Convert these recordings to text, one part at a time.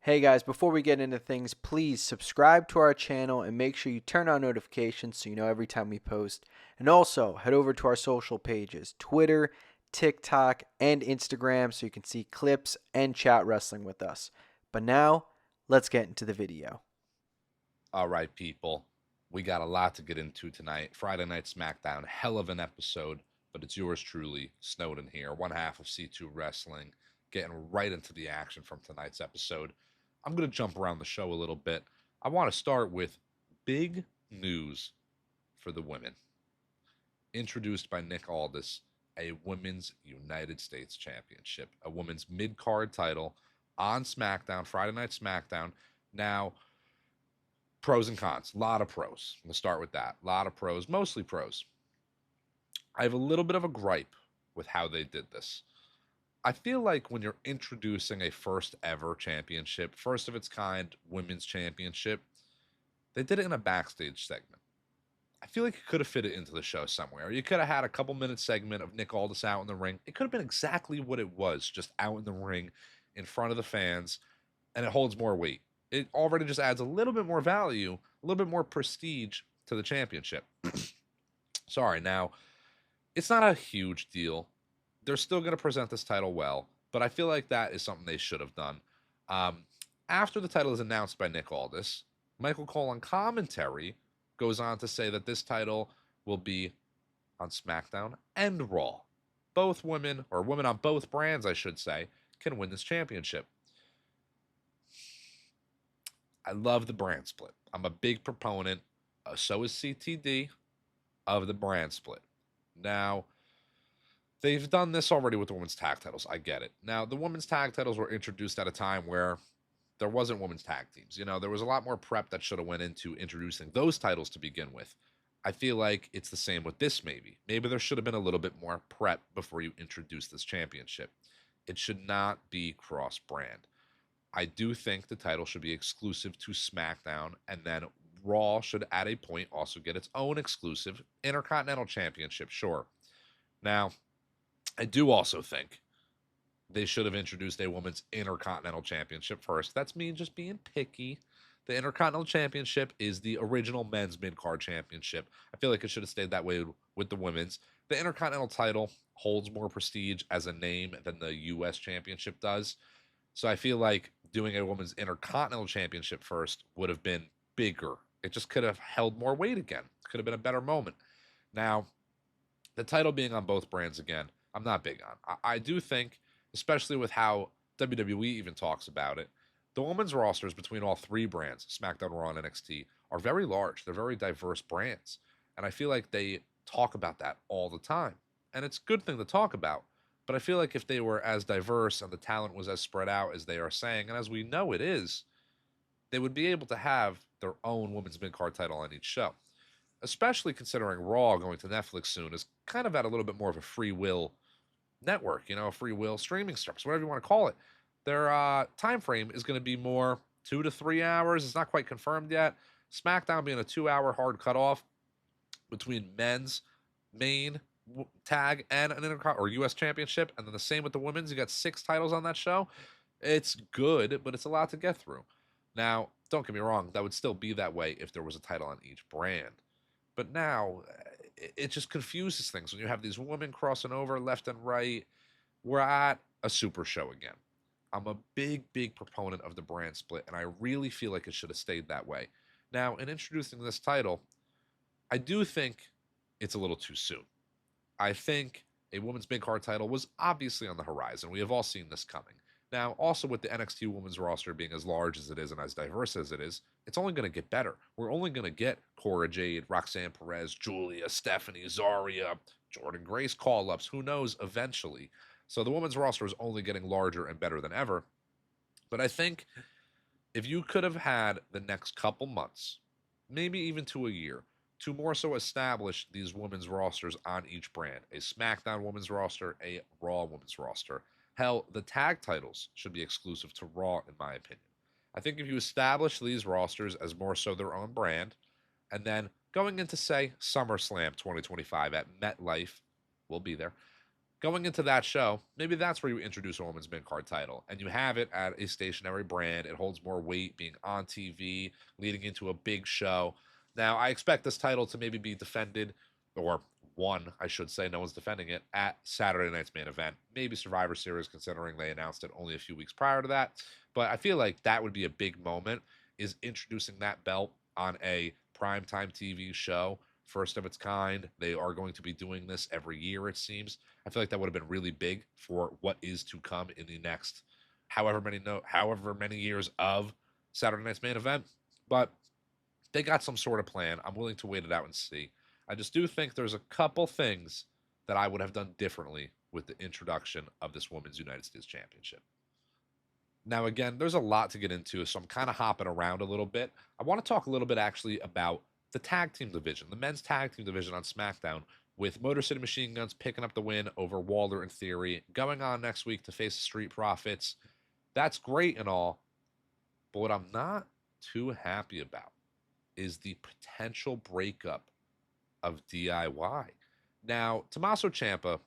Hey guys, before we get into things, please subscribe to our channel and make sure you turn on notifications so you know every time we post. And also, head over to our social pages, Twitter, TikTok, and Instagram so you can see clips and chat wrestling with us. But now, let's get into the video. All right, people. We got a lot to get into tonight. Friday Night Smackdown, hell of an episode, but it's yours truly, Snowden here, one half of C2 Wrestling, getting right into the action from tonight's episode. I'm going to jump around the show a little bit. I want to start with big news for the women. Introduced by Nick Aldis, a Women's United States Championship, a women's mid card title on SmackDown, Friday Night SmackDown. Now, pros and cons. A lot of pros. We'll start with that. A lot of pros, mostly pros. I have a little bit of a gripe with how they did this. I feel like when you're introducing a first ever championship, first of its kind women's championship, they did it in a backstage segment. I feel like you could have fit it into the show somewhere. You could have had a couple minute segment of Nick Aldis out in the ring. It could have been exactly what it was, just out in the ring in front of the fans, and it holds more weight. It already just adds a little bit more value, a little bit more prestige to the championship. Sorry, now, it's not a huge deal. They're still going to present this title well, but I feel like that is something they should have done. Um, After the title is announced by Nick Aldis, Michael Cole on commentary goes on to say that this title will be on SmackDown and Raw. Both women, or women on both brands, I should say, can win this championship. I love the brand split. I'm a big proponent, so is CTD, of the brand split. Now, they've done this already with the women's tag titles. I get it. Now, the women's tag titles were introduced at a time where there wasn't women's tag teams. You know, there was a lot more prep that should have went into introducing those titles to begin with. I feel like it's the same with this maybe. Maybe there should have been a little bit more prep before you introduce this championship. It should not be cross-brand. I do think the title should be exclusive to SmackDown, and then Raw should at a point also get its own exclusive Intercontinental Championship, sure. Now, I do also think they should have introduced a women's Intercontinental Championship first. That's me just being picky. The Intercontinental Championship is the original men's mid card championship. I feel like it should have stayed that way with the women's. The Intercontinental title holds more prestige as a name than the U.S. Championship does. So I feel like doing a women's Intercontinental Championship first would have been bigger. It just could have held more weight again. It could have been a better moment. Now, the title being on both brands again, I'm not big on. I do think, especially with how WWE even talks about it, the women's rosters between all three brands, SmackDown, Raw, and NXT, are very large. They're very diverse brands. And I feel like they talk about that all the time. And it's a good thing to talk about. But I feel like if they were as diverse and the talent was as spread out as they are saying, and as we know it is, they would be able to have their own women's mid card title on each show. Especially considering Raw going to Netflix soon is kind of at a little bit more of a free will network, you know, a free will streaming service, whatever you want to call it. Their time frame is going to be more 2 to 3 hours. It's not quite confirmed yet. SmackDown being a 2 hour hard cutoff between men's main tag and an or U.S. championship, and then the same with the women's. You got 6 titles on that show. It's good, but it's a lot to get through. Now, don't get me wrong, that would still be that way if there was a title on each brand. But now, it just confuses things when you have these women crossing over left and right. We're at a super show again. I'm a big, big proponent of the brand split, and I really feel like it should have stayed that way. Now, in introducing this title, I do think it's a little too soon. I think a women's big card title was obviously on the horizon. We have all seen this coming. Now, also with the NXT women's roster being as large as it is and as diverse as it is, it's only going to get better. We're only going to get Cora Jade, Roxanne Perez, Julia, Stephanie, Zarya, Jordan Grace call ups. Who knows eventually? So the women's roster is only getting larger and better than ever. But I think if you could have had the next couple months, maybe even to a year, to more so establish these women's rosters on each brand, a SmackDown women's roster, a Raw women's roster. Hell, the tag titles should be exclusive to Raw, in my opinion. I think if you establish these rosters as more so their own brand, and then going into, say, SummerSlam 2025 at MetLife, we'll be there, Going into that show, maybe that's where you introduce a women's mid-card title, and you have it at a stationary brand. It holds more weight being on TV, leading into a big show. Now, I expect this title to maybe be defended, or won, I should say. No one's defending it at Saturday night's main event. Maybe Survivor Series, considering they announced it only a few weeks prior to that. But I feel like that would be a big moment, is introducing that belt on a primetime TV show, first of its kind. They are going to be doing this every year, it seems. I feel like that would have been really big for what is to come in the next however many years of Saturday night's main event. But they got some sort of plan. I'm willing to wait it out and see. I just do think there's a couple things that I would have done differently with the introduction of this Women's United States Championship. Now, again, there's a lot to get into, so I'm kind of hopping around a little bit. I want to talk a little bit actually about the tag team division, the men's tag team division on SmackDown, with Motor City Machine Guns picking up the win over Walter and Theory, going on next week to face the Street Profits. That's great and all, but what I'm not too happy about is the potential breakup of DIY. Now, Tommaso Ciampa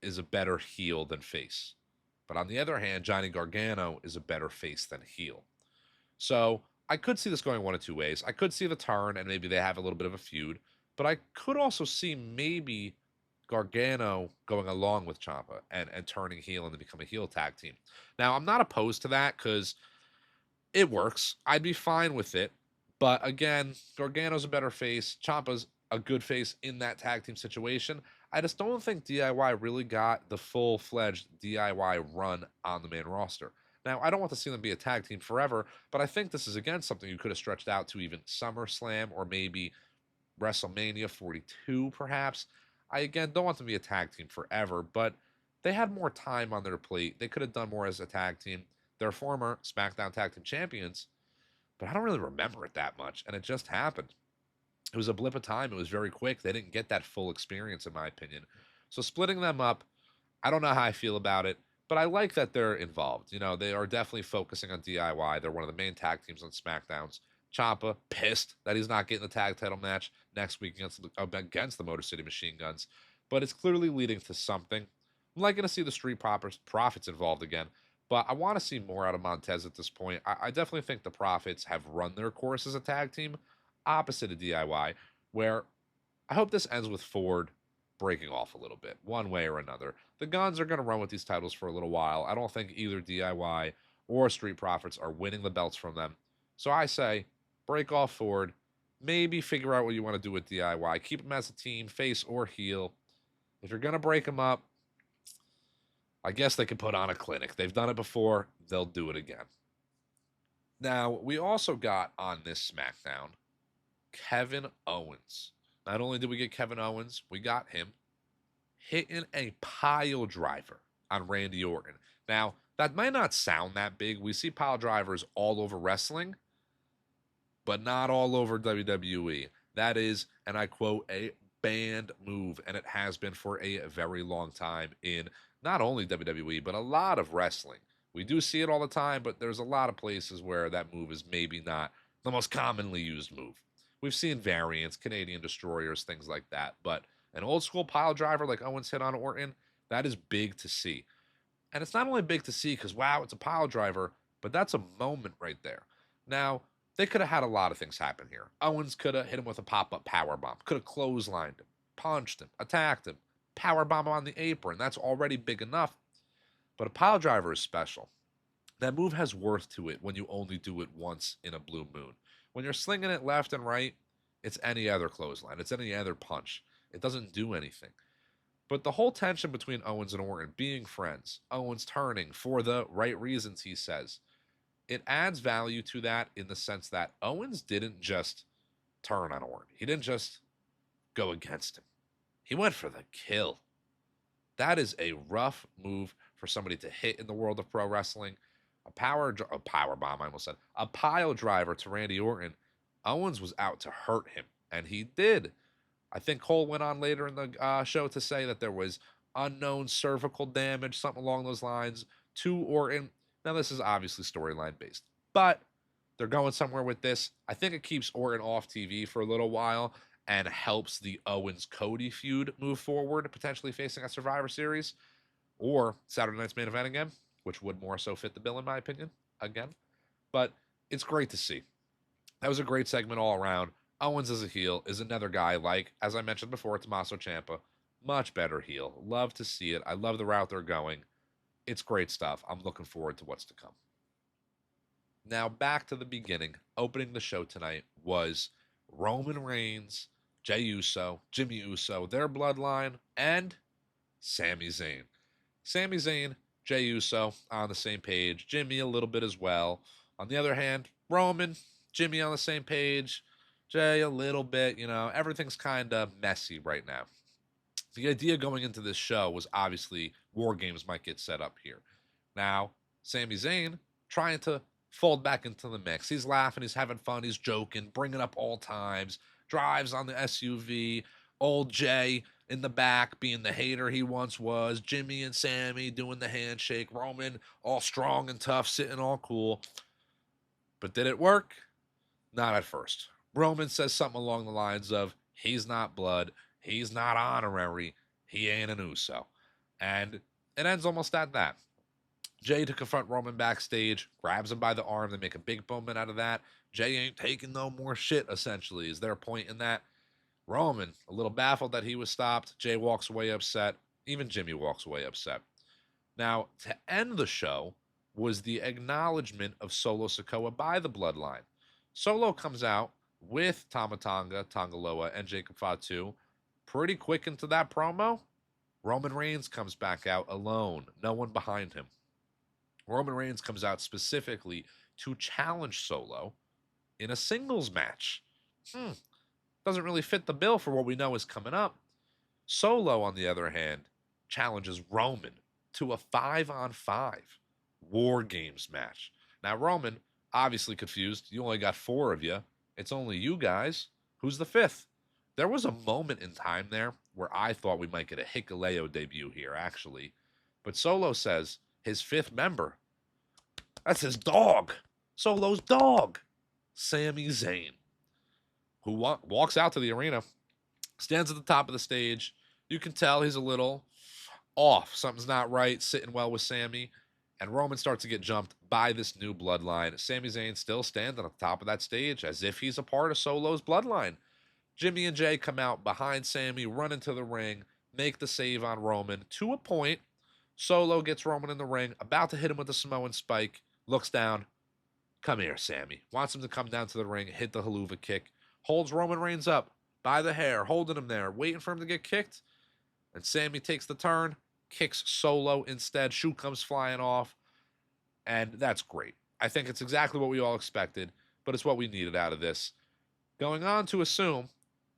is a better heel than face. But on the other hand, Johnny Gargano is a better face than heel. So I could see this going one of two ways. I could see the turn and maybe they have a little bit of a feud. But I could also see maybe Gargano going along with Ciampa and turning heel and to become a heel tag team. Now, I'm not opposed to that because it works. I'd be fine with it. But again, Gargano's a better face. Ciampa's a good face in that tag team situation. I just don't think DIY really got the full-fledged DIY run on the main roster. Now, I don't want to see them be a tag team forever, but I think this is, again, something you could have stretched out to even SummerSlam or maybe WrestleMania 42, perhaps. I, again, don't want them to be a tag team forever, but they had more time on their plate. They could have done more as a tag team. They're former SmackDown Tag Team Champions, but I don't really remember it that much, and it just happened. It was a blip of time. It was very quick. They didn't get that full experience, in my opinion. So splitting them up, I don't know how I feel about it, but I like that they're involved. You know, they are definitely focusing on DIY. They're one of the main tag teams on SmackDowns. Ciampa, pissed that he's not getting the tag title match next week against the Motor City Machine Guns, but it's clearly leading to something. I'm liking to see the Street Profits involved again, but I want to see more out of Montez at this point. I definitely think the Profits have run their course as a tag team, opposite of DIY, where I hope this ends with Ford breaking off a little bit, one way or another. The Guns are going to run with these titles for a little while. I don't think either DIY or Street Profits are winning the belts from them. So I say, break off Ford, maybe figure out what you want to do with DIY. Keep them as a team, face or heel. If you're going to break them up, I guess they could put on a clinic. They've done it before. They'll do it again. Now, we also got on this SmackDown Kevin Owens. Not only did we get Kevin Owens, we got him hitting a pile driver on Randy Orton. Now, that might not sound that big. We see pile drivers all over wrestling, but not all over WWE. That is, and I quote, a banned move, and it has been for a very long time in not only WWE, but a lot of wrestling. We do see it all the time, but there's a lot of places where that move is maybe not the most commonly used move. We've seen variants, Canadian destroyers, things like that. But an old school pile driver like Owens hit on Orton, that is big to see. And it's not only big to see because, wow, it's a pile driver, but that's a moment right there. Now, they could have had a lot of things happen here. Owens could have hit him with a pop-up powerbomb, could have clotheslined him, punched him, attacked him, powerbomb on the apron. That's already big enough. But a pile driver is special. That move has worth to it when you only do it once in a blue moon. When you're slinging it left and right, it's any other clothesline. It's any other punch. It doesn't do anything. But the whole tension between Owens and Orton, being friends, Owens turning for the right reasons, he says, it adds value to that in the sense that Owens didn't just turn on Orton. He didn't just go against him. He went for the kill. That is a rough move for somebody to hit in the world of pro wrestling. A power bomb, I almost said. A pile driver to Randy Orton. Owens was out to hurt him, and he did. I think Cole went on later in the show to say that there was unknown cervical damage, something along those lines, to Orton. Now, this is obviously storyline based, but they're going somewhere with this. I think it keeps Orton off TV for a little while and helps the Owens-Cody feud move forward, potentially facing a Survivor Series. or Saturday night's main event again, which would more so fit the bill in my opinion, again. But it's great to see. That was a great segment all around. Owens as a heel is another guy like, as I mentioned before, Tommaso Ciampa. Much better heel. Love to see it. I love the route they're going. It's great stuff. I'm looking forward to what's to come. Now, back to the beginning. Opening the show tonight was Roman Reigns, Jey Uso, Jimmy Uso, their bloodline, and Sami Zayn. Sami Zayn, Jey Uso on the same page. Jimmy a little bit as well. On the other hand, Roman, Jimmy on the same page. Jey a little bit. Everything's kind of messy right now. The idea going into this show was obviously War Games might get set up here. Now, Sami Zayn trying to fold back into the mix. He's laughing, he's having fun, he's joking, bringing up all times, drives on the SUV, old Jey in the back being the hater he once was, Jimmy and Sammy doing the handshake, Roman all strong and tough, sitting all cool. But did it work? Not at first. Roman says something along the lines of, he's not blood, he's not honorary, he ain't an Uso. And it ends almost at that. Jey to confront Roman backstage, grabs him by the arm, they make a big moment out of that. Jey ain't taking no more shit, essentially, is their point in that. Roman, a little baffled that he was stopped. Jey walks away upset. Even Jimmy walks away upset. Now, to end the show was the acknowledgement of Solo Sikoa by the Bloodline. Solo comes out with Tama Tonga, Tonga Loa, and Jacob Fatu. Pretty quick into that promo, Roman Reigns comes back out alone, no one behind him. Roman Reigns comes out specifically to challenge Solo in a singles match. Doesn't really fit the bill for what we know is coming up. Solo, on the other hand, challenges Roman to a 5-on-5 War Games match. Now, Roman, obviously confused. You only got 4 of you. It's only you guys. Who's the 5th? There was a moment in time there where I thought we might get a Hikuleo debut here, actually. But Solo says his 5th member, that's his dog. Solo's dog. Sami Zayn, who walks out to the arena, stands at the top of the stage. You can tell he's a little off. Something's not right, sitting well with Sami. And Roman starts to get jumped by this new bloodline. Sami Zayn still standing at the top of that stage as if he's a part of Solo's bloodline. Jimmy and Jey come out behind Sami, run into the ring, make the save on Roman to a point. Solo gets Roman in the ring, about to hit him with the Samoan spike, looks down. Come here, Sami. Wants him to come down to the ring, hit the haluva kick. Holds Roman Reigns up by the hair, holding him there, waiting for him to get kicked. And Sami takes the turn, kicks Solo instead. Shoe comes flying off. And that's great. I think it's exactly what we all expected, but it's what we needed out of this. Going on to assume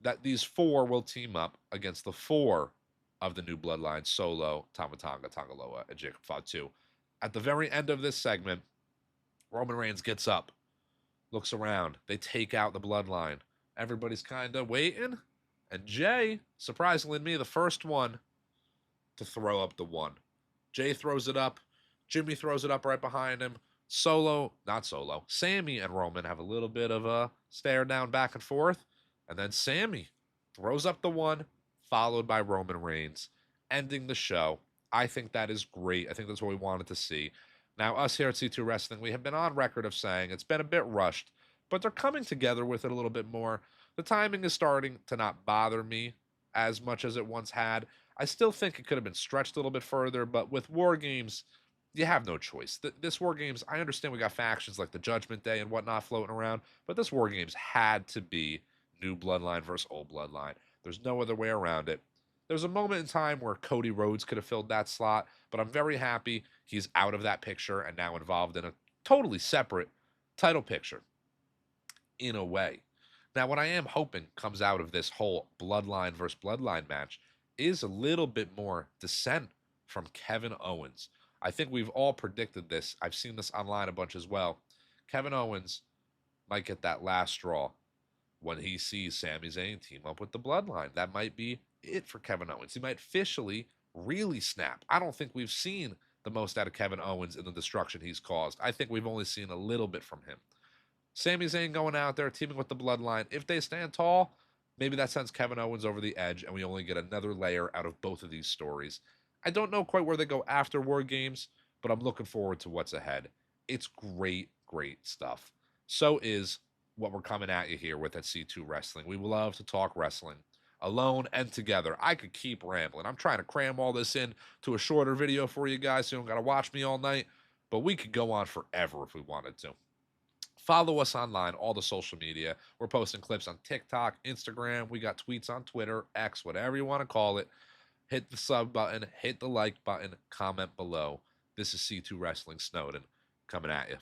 that these 4 will team up against the 4 of the new bloodline, Solo, Tama Tonga, Tonga Loa, and Jacob Fatu. At the very end of this segment, Roman Reigns gets up, looks around. They take out the bloodline. Everybody's kind of waiting. And Jey, surprisingly to me, the first one to throw up the 1. Jey throws it up. Jimmy throws it up right behind him. Sami and Roman have a little bit of a stare down back and forth. And then Sami throws up the 1, followed by Roman Reigns, ending the show. I think that is great. I think that's what we wanted to see. Now, us here at C2 Wrestling, we have been on record of saying it's been a bit rushed, but they're coming together with it a little bit more. The timing is starting to not bother me as much as it once had. I still think it could have been stretched a little bit further, but with War Games, you have no choice. This War Games, I understand we got factions like the Judgment Day and whatnot floating around, but this War Games had to be new bloodline versus old bloodline. There's no other way around it. There's a moment in time where Cody Rhodes could have filled that slot, but I'm very happy he's out of that picture and now involved in a totally separate title picture, in a way. Now, what I am hoping comes out of this whole bloodline versus bloodline match is a little bit more dissent from Kevin Owens. I think we've all predicted this. I've seen this online a bunch as well. Kevin Owens might get that last straw when he sees Sami Zayn team up with the bloodline. That might be it for Kevin Owens. He might officially really snap. I don't think we've seen the most out of Kevin Owens in the destruction he's caused. I think we've only seen a little bit from him. Sami Zayn going out there, teaming with the bloodline. If they stand tall, maybe that sends Kevin Owens over the edge, and we only get another layer out of both of these stories. I don't know quite where they go after War Games, but I'm looking forward to what's ahead. It's great, great stuff. So is what we're coming at you here with at C2 Wrestling. We love to talk wrestling alone and together. I could keep rambling. I'm trying to cram all this in to a shorter video for you guys so you don't got to watch me all night, but we could go on forever if we wanted to. Follow us online, all the social media. We're posting clips on TikTok, Instagram. We got tweets on Twitter, X, whatever you want to call it. Hit the sub button, hit the like button, comment below. This is C2 Wrestling Snowden coming at you.